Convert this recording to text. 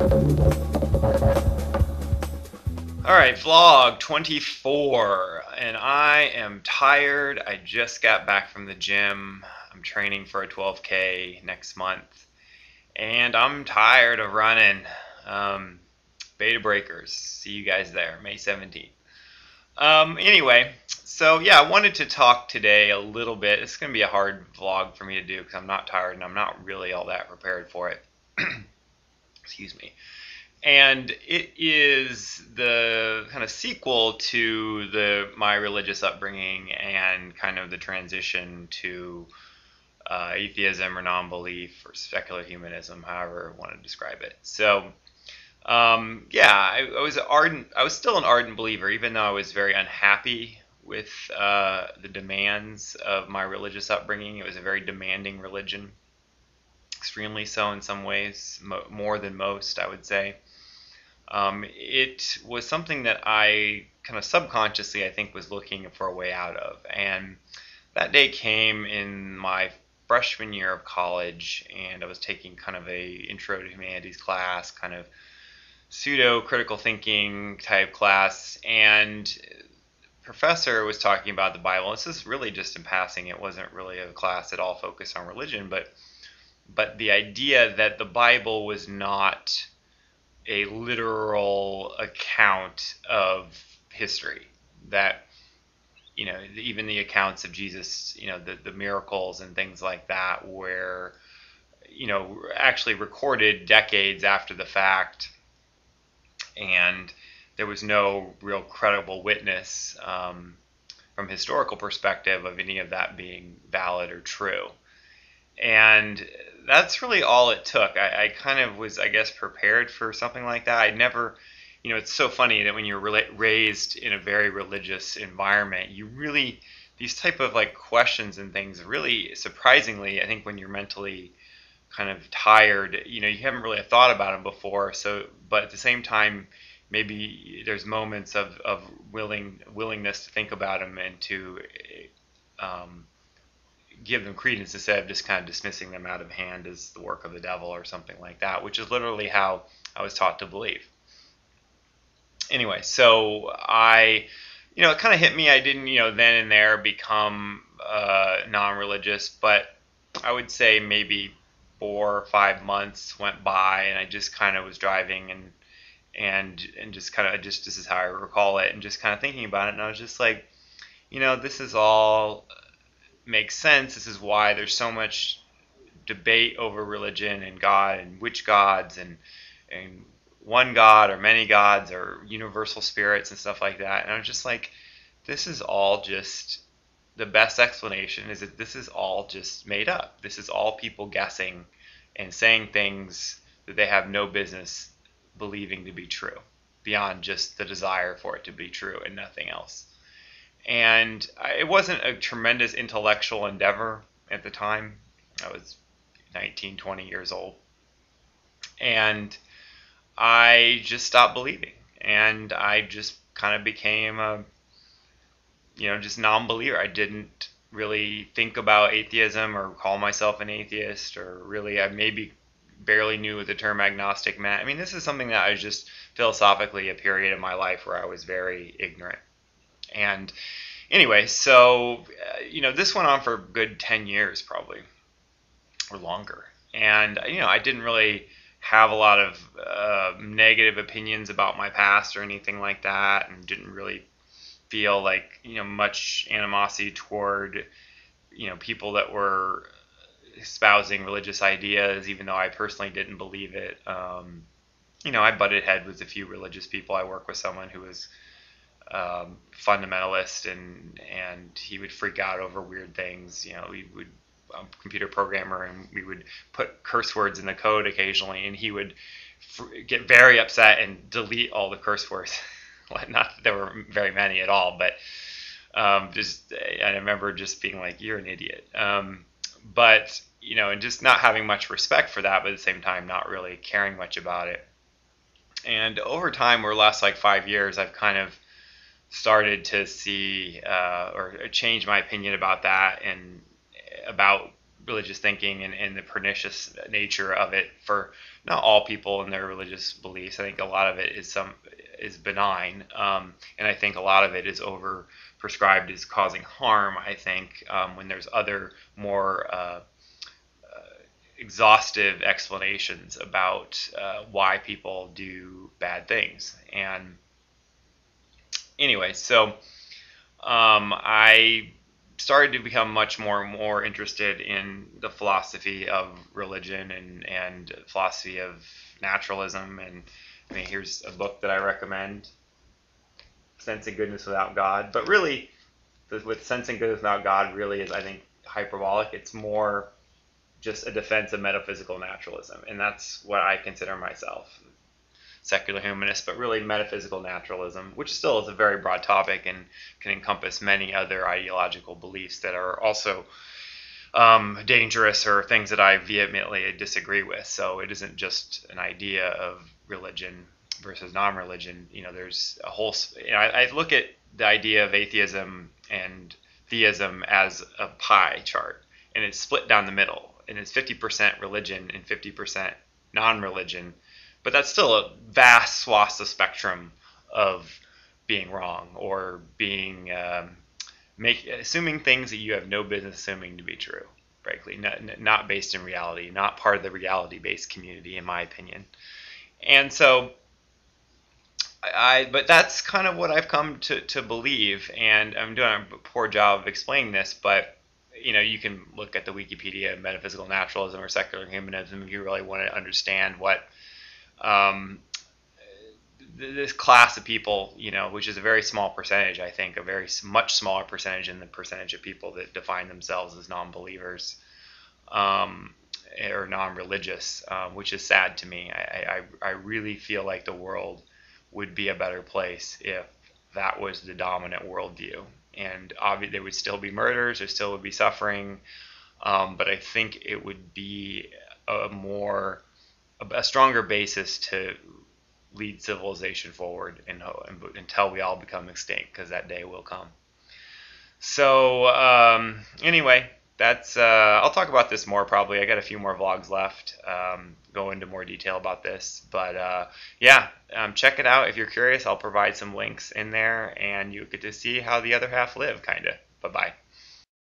Alright, vlog 24, and I am tired. I just got back from the gym. I'm training for a 12K next month, and I'm tired of running. Beta Breakers, see you guys there, May 17th. Anyway, so yeah, I wanted to talk today a little bit. It's going to be a hard vlog for me to do because I'm not tired and I'm not really all that prepared for it. Excuse me. And it is the kind of sequel to my religious upbringing and kind of the transition to atheism or non-belief or secular humanism, however you want to describe it. So, yeah, I was still an ardent believer, even though I was very unhappy with the demands of my religious upbringing. It was a very demanding religion, extremely so in some ways, more than most, I would say. It was something that I kind of subconsciously, I think, was looking for a way out of. And that day came in my freshman year of college, and I was taking kind of a intro to humanities class, kind of pseudo critical thinking type class, and the professor was talking about the Bible. This is really just in passing. It wasn't really a class at all focused on religion, but the idea that the Bible was not a literal account of history, that even the accounts of Jesus, the miracles and things like that were actually recorded decades after the fact, and there was no real credible witness from historical perspective of any of that being valid or true. And that's really all it took. I kind of was, I guess, prepared for something like that. I never, it's so funny that when you're raised in a very religious environment, these type of like questions and things really surprisingly, I think when you're mentally kind of tired, you haven't really thought about them before. So, but at the same time, maybe there's moments of willingness to think about them and to um, give them credence instead of just kind of dismissing them out of hand as the work of the devil or something like that, which is literally how I was taught to believe. Anyway, so it kind of hit me. I didn't, then and there become non-religious, but I would say maybe 4 or 5 months went by, and I just kind of was driving and just kind of just this is how I recall it, and just kind of thinking about it, and I was just like, this is all makes sense. This is why there's so much debate over religion and God and which gods and one God or many gods or universal spirits and stuff like that. And I was just like, this is all just the best explanation is that this is all just made up. This is all people guessing and saying things that they have no business believing to be true, beyond just the desire for it to be true and nothing else. And it wasn't a tremendous intellectual endeavor at the time. I was 19, 20 years old. And I just stopped believing. And I just kind of became just non-believer. I didn't really think about atheism or call myself an atheist, or really, I maybe barely knew what the term agnostic meant. I mean, this is something that I was just philosophically a period of my life where I was very ignorant. And anyway, so, this went on for a good 10 years probably, or longer. And, I didn't really have a lot of negative opinions about my past or anything like that, and didn't really feel like, much animosity toward, people that were espousing religious ideas, even though I personally didn't believe it. I butted head with a few religious people. I work with someone who was fundamentalist, and he would freak out over weird things. We would computer programmer, and we would put curse words in the code occasionally, and he would get very upset and delete all the curse words. Not that there were very many at all, but I remember just being like, "You're an idiot." But and just not having much respect for that, but at the same time not really caring much about it. And over time, over the last like 5 years, I've kind of started to see or change my opinion about that, and about religious thinking and the pernicious nature of it for not all people and their religious beliefs. I think a lot of it is benign, and I think a lot of it is over prescribed as causing harm. I think when there's other more exhaustive explanations about why people do bad things. And anyway, so I started to become much more interested in the philosophy of religion and philosophy of naturalism. And I mean, here's a book that I recommend, Sense and Goodness Without God. But really, with Sense and Goodness Without God really is, I think, hyperbolic. It's more just a defense of metaphysical naturalism, and that's what I consider myself, secular humanist, but really metaphysical naturalism, which still is a very broad topic and can encompass many other ideological beliefs that are also dangerous or things that I vehemently disagree with. So it isn't just an idea of religion versus non-religion. There's a whole. I look at the idea of atheism and theism as a pie chart, and it's split down the middle, and it's 50% religion and 50% non-religion. But that's still a vast swath of spectrum of being wrong or being assuming things that you have no business assuming to be true. Frankly, not based in reality, not part of the reality-based community, in my opinion. And so, but that's kind of what I've come to believe, and I'm doing a poor job of explaining this, but you can look at the Wikipedia of metaphysical naturalism or secular humanism if you really want to understand what this class of people, which is a very small percentage, I think, a very much smaller percentage than the percentage of people that define themselves as non-believers or non-religious, which is sad to me. I really feel like the world would be a better place if that was the dominant worldview. And obviously there would still be murders, there still would be suffering, but I think it would be a stronger basis to lead civilization forward until we all become extinct, because that day will come. So anyway, that's I'll talk about this more probably. I got a few more vlogs left, go into more detail about this, but yeah, check it out if you're curious. I'll provide some links in there, and you get to see how the other half live, kind of. Bye bye.